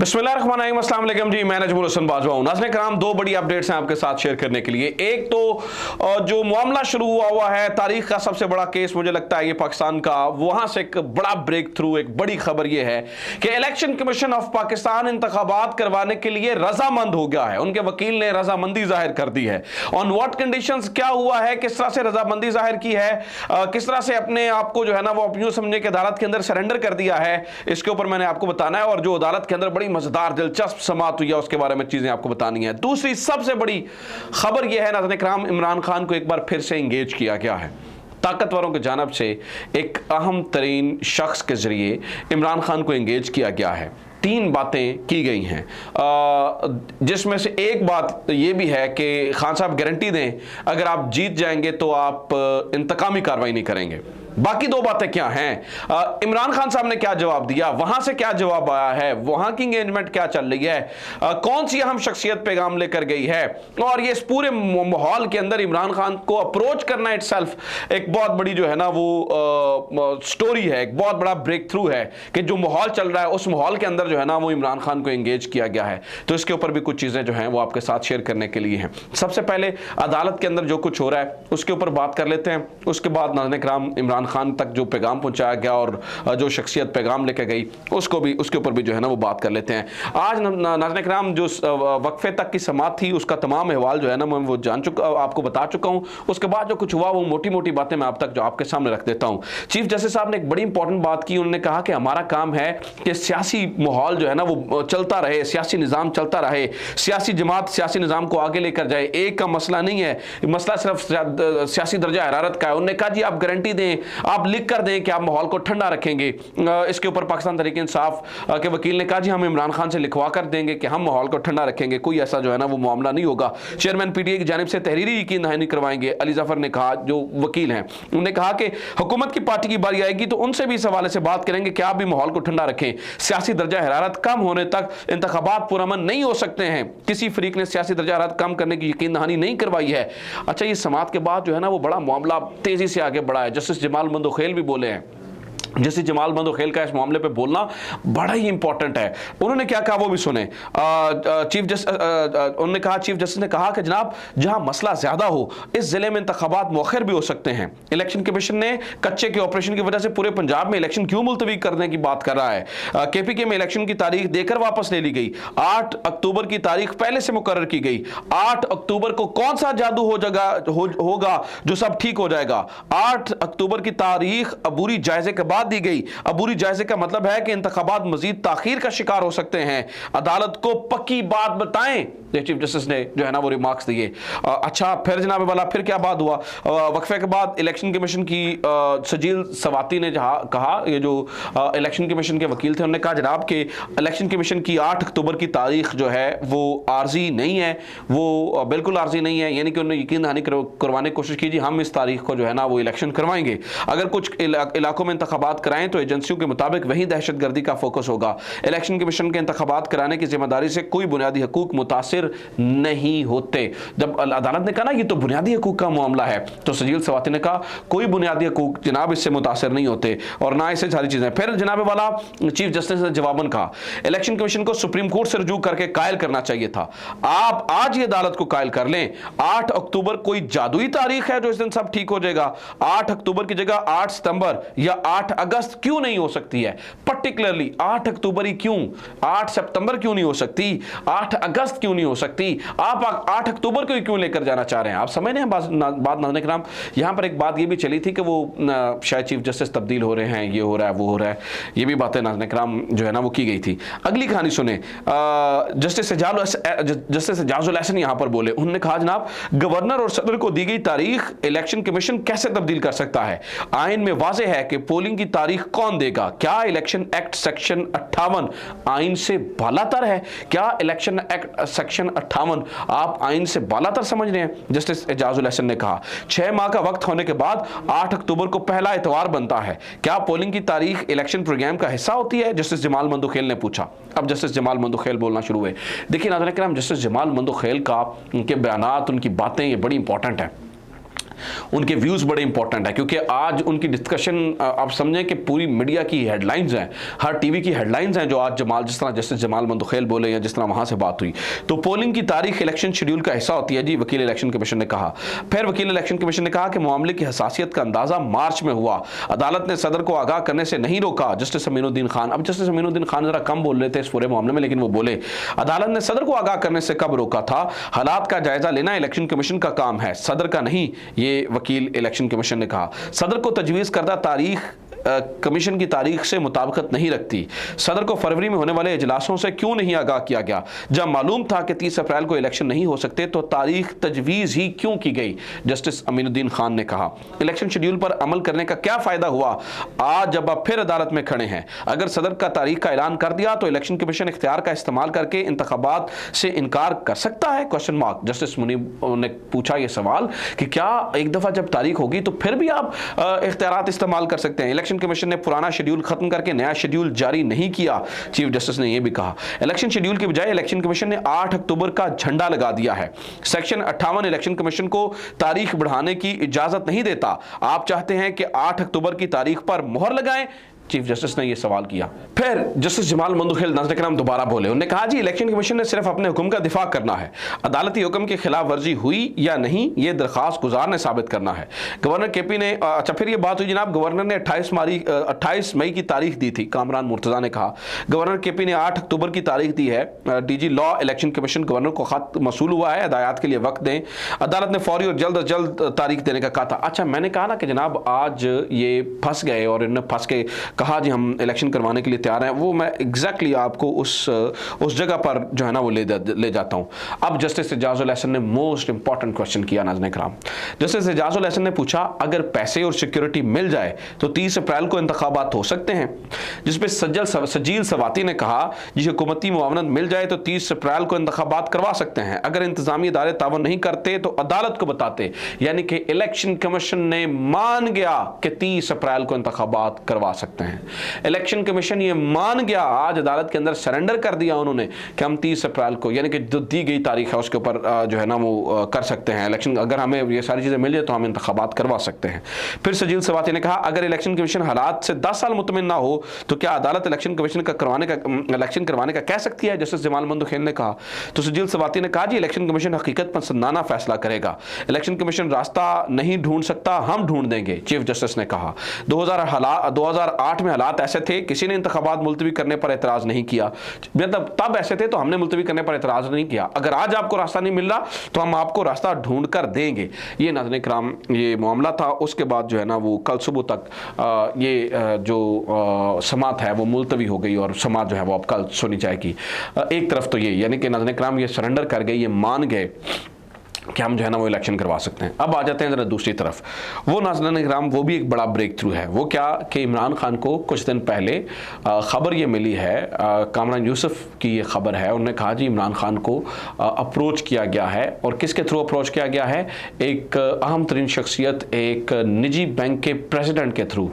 बिस्मिल्लाहिर्रहमानिर्रहीम, अस्सलाम वालेकुम जी। मैं नजमुल हसन बाजवा हूं। नाज़रीन कराम, दो बड़ी अपडेट्स हैं आपके साथ शेयर करने के लिए। एक तो जो मामला शुरू हुआ है, तारीख का सबसे बड़ा केस मुझे लगता है ये पाकिस्तान का, वहां से एक बड़ा ब्रेक थ्रू, एक बड़ी खबर ये है कि इलेक्शन कमीशन ऑफ पाकिस्तान इंतखाबात करवाने के लिए रजामंद हो गया है। उनके वकील ने रजामंदी जाहिर कर दी है। ऑन व्हाट कंडीशंस, क्या हुआ है, किस तरह से रजामंदी जाहिर की है, किस तरह से अपने आप को जो है ना वो अपनी समझने की अदालत के अंदर सरेंडर कर दिया है, इसके ऊपर मैंने आपको बताना है। और जो अदालत के अंदर बड़ी मजेदार दिलचस्प समाअत हुई है उसके बारे में चीजें आपको बतानी है। दूसरी सबसे बड़ी खबर यह है नाज़रीन कराम, इमरान खान को एक बार फिर से इंगेज किया गया है। ताकतवरों की जानिब से एक अहम तरीन शख्स के जरिए इमरान खान को इंगेज किया गया है। तीन बातें की गई हैं, जिसमें से एक बात यह भी है कि खान साहब गारंटी दें अगर आप जीत जाएंगे तो आप इंतकामी कार्रवाई नहीं करेंगे। बाकी दो बातें क्या हैं, इमरान खान साहब ने क्या जवाब दिया, वहां से क्या जवाब आया है, वहां की एंगेजमेंट क्या चल रही है, कौन सी अहम शख्सियत पैगाम लेकर गई है, और ये इस पूरे माहौल के अंदर इमरान खान को अप्रोच करना इटसेल्फ एक बहुत बड़ी जो है ना वो स्टोरी है, एक बहुत बड़ा ब्रेक थ्रू है कि जो माहौल चल रहा है उस माहौल के अंदर जो है ना वो इमरान खान को एंगेज किया गया है। तो इसके ऊपर भी कुछ चीजें जो हैं वो आपके साथ शेयर करने के लिए हैं। सबसे पहले अदालत के अंदर जो कुछ हो रहा है उसके ऊपर बात कर लेते हैं। उसके बाद नाज़रीन कराम इमरान खान तक जो पैगाम पहुंचाया गया और जो शख्सियत पैगाम लेकर गई उसके ऊपर भी जो है ना वो बात कर लेते हैं। आज नाज़रीन कराम जो वक्फे तक की समाअत थी उसका तमाम अहवाल जो है ना मैं वो आपको बता चुका हूं। उसके बाद जो कुछ हुआ वो मोटी मोटी बातें मैं आप तक जो आपके सामने रख देता हूं। चीफ जस्टिस साहब ने एक बड़ी इंपॉर्टेंट बात की। उन्होंने कहा कि हमारा काम है कि सियासी माहौल जो है ना वो चलता रहे, सियासी निज़ाम चलता रहे, सियासी जमात सियासी निज़ाम को आगे लेकर जाए। एक का मसला नहीं है, मसला सिर्फ सियासी दर्जा हरारत का है। उन्होंने कहा जी आप गारंटी दें, आप लिख कर दें कि आप माहौल को ठंडा रखेंगे। इसके ऊपर पाकिस्तान तहरीक इंसाफ के वकील ने कहा जी हम इमरान खान से लिखवा कर देंगे कि हम माहौल को ठंडा रखेंगे, कोई ऐसा जो है ना वो मामला नहीं होगा। चेयरमैन पीटीआई की जानिब से तहरीरी यकीन दहानी करवाएंगे। अली जफर ने कहा, जो वकील हैं, उन्होंने कहा कि हुकूमत की पार्टी की बारी आएगी तो उनसे भी इस हवाले से बात करेंगे कि आप भी माहौल को ठंडा रखें। सियासी दर्जा हरारत कम होने तक इंतखाबात पुरअमन नहीं हो सकते हैं। किसी फरीक ने सियासी दर्जा हरारत कम करने की यकीन दहानी नहीं करवाई है। अच्छा, ये समाअत के बाद जो है ना वो बड़ा मामला तेजी से आगे बढ़ा है। जस्टिस जमाल मंदोखेल भी बोले हैं। जैसे जमाल मंदोखेल का इस मामले पे बोलना बड़ा ही इंपॉर्टेंट है। उन्होंने क्या कहा वो भी सुने। उन्होंने कहा, चीफ जस्टिस ने कहा कि जनाब जहां मसला ज्यादा हो इस जिले में इंतखाबात मौखर भी हो सकते हैं। इलेक्शन कमीशन ने कच्चे के ऑपरेशन की वजह से पूरे पंजाब में इलेक्शन क्यों मुलतवी करने की बात कर रहा है। केपीके में इलेक्शन की तारीख देकर वापस ले ली गई। 8 अक्टूबर की तारीख पहले से मुकर्रर की गई। 8 अक्टूबर को कौन सा जादू होगा जो सब ठीक हो जाएगा। 8 अक्टूबर की तारीख अबूरी जायजे के बाद दी गई। अबूरी जायजे का मतलब है कि इंतखाबात मजीद ताखीर का शिकार हो सकते हैं। अदालत को पक्की बात बताएं, चीफ जस्टिस ने जो है ना वो रिमार्क्स दिए। अच्छा, फिर जनाब वाला फिर क्या बात हुआ। वक्फे के बाद इलेक्शन कमीशन की सजील सवाती ने कहा, ये जो इलेक्शन कमीशन के वकील थे, उन्होंने कहा जनाब कि इलेक्शन कमीशन की 8 अक्टूबर की तारीख जो है वो आर्जी नहीं है, वो बिल्कुल आर्जी नहीं है। यानी कि उन्होंने यकीन दहानी करवाने की कोशिश की जी हम इस तारीख को जो है ना वो इलेक्शन करवाएंगे। अगर कुछ इलाकों में इंतखाबात कराएं तो एजेंसियों के मुताबिक वही दहशतगर्दी का फोकस होगा। इलेक्शन कमीशन के इंतखाबात कराने की जिम्मेदारी से कोई बुनियादी हकूक मुतासिर नहीं होते। जब अदालत ने कहा ना ये तो बुनियादी हकूक का मामला है, तो सजील सवाती ने कहा कोई बुनियादी हकूक जनाब इससे मुतासिर नहीं होते और ना इससे सारी चीजें। फिर जनाब वाला चीफ जस्टिस ने जवाबन कहा इलेक्शन कमीशन को सुप्रीम कोर्ट से रुजू करके कायल करना चाहिए था। आप आज ही अदालत को कायल कर लें। 8 अक्टूबर कोई जादुई तारीख है जो इस दिन सब ठीक हो जाएगा। 8 अक्टूबर की जगह 8 सितंबर या 8 अगस्त क्यों नहीं हो सकती है। पर्टिकुलरली 8 अक्टूबर ही क्यों, 8 सितंबर क्यों नहीं हो सकती, 8 अगस्त क्यों नहीं हो सकती। आप 8 अक्टूबर को ही क्यों लेकर जाना चाह रहे हैं। आप समझ रहे हैं बात नाज़रीन कराम। यहां पर एक बात ये भी चली थी कि वो शायद चीफ जस्टिस तब्दील हो रहे हैं, ये हो रहा है वो हो रहा है, ये भी बातें नाज़रीन कराम जो है ना वो की गई थी। अगली कहानी सुने। जस्टिस एजाजुल हसन यहां पर बोले। उन्होंने कहा जनाब गवर्नर और सदर को दी गई तारीख इलेक्शन कमीशन कैसे तब्दील कर सकता है। आइन में वाज़ेह है कि पोलिंग की तारीख कौन देगा। क्या इलेक्शन एक्ट सेक्शन 58 आइन से बालातर है। क्या इलेक्शन एक्ट सेक्शन 58 आप आइन से बालातर समझ रहे हैं। जस्टिस एजाजुल हसन ने कहा 6 माह का वक्त होने के बाद 8 अक्टूबर को पहला इतवार बनता है। क्या पोलिंग की तारीख इलेक्शन प्रोग्राम का हिस्सा होती है। जस्टिस जमाल मंदोखेल ने पूछा। अब जस्टिस जमाल मंदोखेल बोलना शुरू हुए। देखिए नाज़रीन करम, जस्टिस जमाल मंदोखेल का उनके बयानात, उनकी बातें ये बड़ी इंपॉर्टेंट है। उनके व्यूज़ बड़े इंपॉर्टेंट है, क्योंकि आज उनकी डिस्कशन आप समझें कि पूरी मीडिया की हेडलाइंस हैं, हर टीवी की हेडलाइंस हैं। जो आज जिस तरह जस्टिस जमाल मंदुखेल बोले या जिस तरह वहाँ से बात हुई, तो पोलिंग की तारीख इलेक्शन शेड्यूल का हिस्सा होती है जी, वकील इलेक्शन कमीशन ने कहा। फिर वकील इलेक्शन कमीशन ने कहा कि मामले की हसासियत का अंदाजा मार्च में हुआ, अदालत ने सदर को आगाह करने से नहीं रोका। जस्टिस अमीनुद्दीन खान, अब जस्टिस अमीनुद्दीन खान जरा कम बोल रहे थे इस पूरे मामले में, लेकिन वो बोले अदालत ने सदर को आगाह करने से कब रोका था, हालात का जायजा लेना इलेक्शन कमीशन का काम है, सदर का नहीं। ये वकील इलेक्शन कमीशन ने कहा सदर को तजवीज़ करदा तारीख कमीशन की तारीख से मुताबिकत नहीं रखती। सदर को फरवरी में होने वाले इजलासों से क्यों नहीं आगाह किया गया? जब मालूम था कि 30 अप्रैल को इलेक्शन नहीं हो सकते तो तारीख तजवीज़ ही क्यों की गई? जस्टिस अमीनुद्दीन खान ने कहा इलेक्शन शेड्यूल पर अमल करने का क्या फ़ायदा हुआ आज जब आप फिर अदालत में खड़े हैं? अगर सदर का तारीख का ऐलान कर दिया तो इलेक्शन कमीशन इख्तियार का इस्तेमाल करके इंतखाबात से इनकार कर सकता है? Question mark. जस्टिस मुनीब ने पूछा यह सवाल कि क्या एक दफ़ा जब तारीख होगी तो फिर भी आप इख्तियारात इस्तेमाल कर सकते हैं? इलेक्शन कमीशन ने पुराना शेड्यूल खत्म करके नया शेड्यूल जारी नहीं किया। चीफ जस्टिस ने यह भी कहा इलेक्शन शेड्यूल के बजाय इलेक्शन कमीशन ने 8 अक्टूबर का झंडा लगा दिया है। सेक्शन 58 इलेक्शन कमीशन को तारीख बढ़ाने की इजाजत नहीं देता। आप चाहते हैं कि 8 अक्टूबर की तारीख पर मोहर लगाएं? चीफ जस्टिस ने यह सवाल किया। फिर जस्टिस जमाल मंदुखेल नाज़रीन कराम दोबारा बोले, उन्होंने कहा जी इलेक्शन कमीशन ने सिर्फ अपने हुक्म का दिफा करना है, अदालती हुक्म की खिलाफ वर्जी हुई या नहीं ये दरखास्त गुजार ने साबित करना है। गवर्नर केपी ने अच्छा फिर ये बात हुई जनाब, गवर्नर ने 28 मई की तारीख दी थी। कामरान मुर्तज़ा ने कहा गवर्नर केपी ने 8 अक्टूबर की तारीख दी है। DG law election commission governor को खत मसूल हुआ है, हदायत के लिए वक्त दें। अदालत ने फौरी और जल्द अज जल्द तारीख देने का कहा था। अच्छा मैंने कहा ना कि जनाब आज ये फंस गए और इन्होंने फंस के कहा जी हम इलेक्शन करवाने के लिए तैयार हैं, वो मैं एग्जैक्टली आपको उस जगह पर जो है ना वो ले जाता हूं। अब जस्टिस एजाजुल एहसन ने मोस्ट इंपॉर्टेंट क्वेश्चन किया नाज़रीन कराम। जस्टिस एजाजुल एहसन ने पूछा अगर पैसे और सिक्योरिटी मिल जाए तो 30 अप्रैल को इंतखाबात हो सकते हैं? जिसपे सजील सवाती ने कहा जी हुकूमती मुआवनत मिल जाए तो 30 अप्रैल को इंतखाबात करवा सकते हैं। अगर इंतजामी इदारे तावन नहीं करते तो अदालत को बताते। यानी कि इलेक्शन कमीशन ने मान गया कि 30 अप्रैल को इंतखाबात करवा सकते हैं। इलेक्शन कमीशन ये मान गया, आज अदालत के अंदर सरेंडर कर दिया उन्होंने कि हम 30 अप्रैल को यानी कि जो दी गई तारीख है उसके ऊपर जो है ना वो कर सकते हैं इलेक्शन। अगर हमें ये सारी चीज़ें मिल जाए तो हम इंतखाबात करवा सकते हैं। फिर सजील सवाती ने कहा अगर इलेक्शन कमीशन हालात से 10 साल मुतमिन ना हो तो क्या अदालत इलेक्शन कमीशन का इलेक्शन करवाने का कह सकती है? जस्टिस जमाल मंदुखेल ने कहा। तो सजील सवाती ने कहा जी इलेक्शन कमीशन हकीकत पसंदाना फैसला करेगा, इलेक्शन कमीशन रास्ता नहीं ढूंढ सकता, हम ढूंढ देंगे। चीफ जस्टिस ने कहा 2008 में हालात ऐसे थे, किसी ने इंतखाबात मुलतवी करने पर एतराज़ नहीं किया। मतलब तब ऐसे थे तो हमने मुलतवी करने पर एतराज़ नहीं किया। अगर आज आपको रास्ता नहीं मिल रहा तो हम आपको रास्ता ढूंढ कर देंगे। ये नाज़रीन कराम ये मामला था। उसके बाद जो है ना वो कल सुबह तक ये जो समात है वो मुलतवी हो गई और समात जो है वो अब कल सुनी जाएगी। एक तरफ तो ये यानी कि नाज़रीन कराम ये सरेंडर कर गए, ये मान गए कि हम जो है ना वो इलेक्शन करवा सकते हैं। अब आ जाते हैं ज़रा दूसरी तरफ, वो नाज़रीन कराम वो भी एक बड़ा ब्रेक थ्रू है। वो क्या कि इमरान खान को कुछ दिन पहले ख़बर ये मिली है, कामरान यूसुफ की ये ख़बर है, उन्होंने कहा जी इमरान खान को अप्रोच किया गया है। और किसके थ्रू अप्रोच किया गया है? एक अहम तरीन शख्सियत, एक निजी बैंक के प्रेसिडेंट के थ्रू,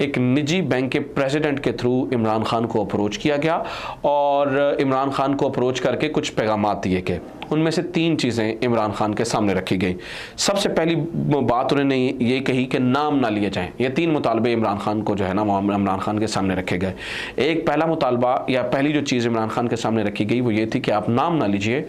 एक निजी बैंक के प्रेसिडेंट के थ्रू इमरान खान को अप्रोच किया गया और इमरान खान को अप्रोच करके कुछ पैगाम दिए गए। उनमें से 3 चीज़ें इमरान खान के सामने रखी गई। सबसे पहली बात उन्होंने ये कही कि नाम ना लिए जाएं। ये 3 मुतालबे इमरान खान को जो है ना इमरान खान के सामने रखे गए। एक पहला मुतालबा या पहली जो चीज़ इमरान खान के सामने रखी गई वो ये थी कि आप नाम ना लीजिए,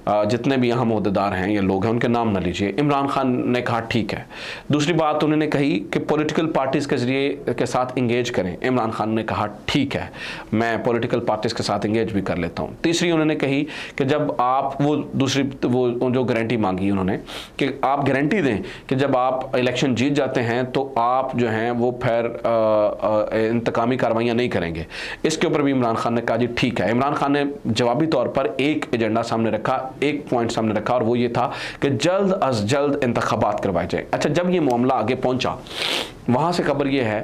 जितने भी यहाँ मुहद्देदार हैं या लोग हैं उनके नाम ना लीजिए। इमरान खान ने कहा ठीक है। दूसरी बात उन्होंने कही कि पॉलिटिकल पार्टीज़ के ज़रिए के साथ इंगेज करें। इमरान खान ने कहा ठीक है, मैं पॉलिटिकल पार्टीज़ के साथ इंगेज भी कर लेता हूँ। तीसरी उन्होंने कही कि जब आप वो जो गारंटी मांगी उन्होंने कि आप गारंटी दें कि जब आप इलेक्शन जीत जाते हैं तो आप जो हैं वो फिर इंतकामी कार्रवाइयाँ नहीं करेंगे। इसके ऊपर भी इमरान खान ने कहा जी ठीक है। इमरान खान ने जवाबी तौर पर एक एजेंडा सामने रखा, एक पॉइंट सामने रखा और वो ये था कि जल्द अज जल्द इंतखाबात करवाए जाए। अच्छा जब ये मामला आगे पहुंचा वहाँ से खबर ये है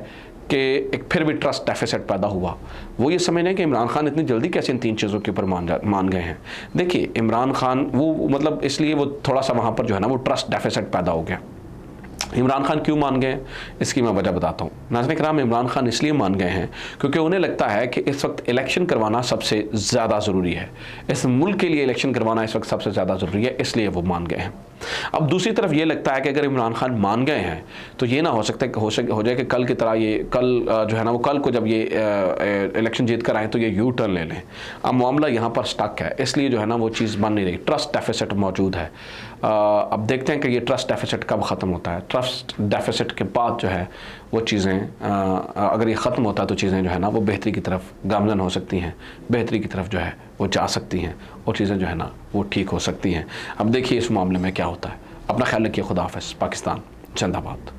कि एक फिर भी ट्रस्ट डेफिसिट पैदा हुआ। वो ये समझने कि इमरान खान इतनी जल्दी कैसे इन 3 चीज़ों के ऊपर मान गए हैं। देखिए इमरान खान वो मतलब इसलिए वो थोड़ा सा वहाँ पर जो है ना वो ट्रस्ट डेफिसिट पैदा हो गया। इमरान खान क्यों मान गए इसकी मैं वजह बताता हूँ। नाज़रीन कराम इमरान खान इसलिए मान गए हैं क्योंकि उन्हें लगता है कि इस वक्त इलेक्शन करवाना सबसे ज़्यादा ज़रूरी है, इस मुल्क के लिए इलेक्शन करवाना इस वक्त सबसे ज़्यादा ज़रूरी है, इसलिए वो मान गए हैं। अब दूसरी तरफ ये लगता है कि अगर इमरान खान मान गए हैं तो ये ना हो सकता है हो जाए कि कल की तरह ये कल जो है ना वो कल को जब ये इलेक्शन जीत कर आए तो ये यू टर्न ले लें। अब मामला यहाँ पर स्टक है, इसलिए जो है ना वो चीज़ बन नहीं रही, ट्रस्ट डेफिसिट मौजूद है। अब देखते हैं कि ये ट्रस्ट डेफिसिट कब ख़त्म होता है। ट्रस्ट डेफिसिट के बाद जो है वो चीज़ें अगर ये ख़त्म होता है तो चीज़ें जो है ना वो बेहतरी की तरफ गामजन हो सकती हैं, बेहतरी की तरफ जो है वो जा सकती हैं और चीज़ें जो है ना वो ठीक हो सकती हैं। अब देखिए इस मामले में क्या होता है। अपना ख्याल रखिए। खुदा हाफ़िज़। पाकिस्तान जिंदाबाद।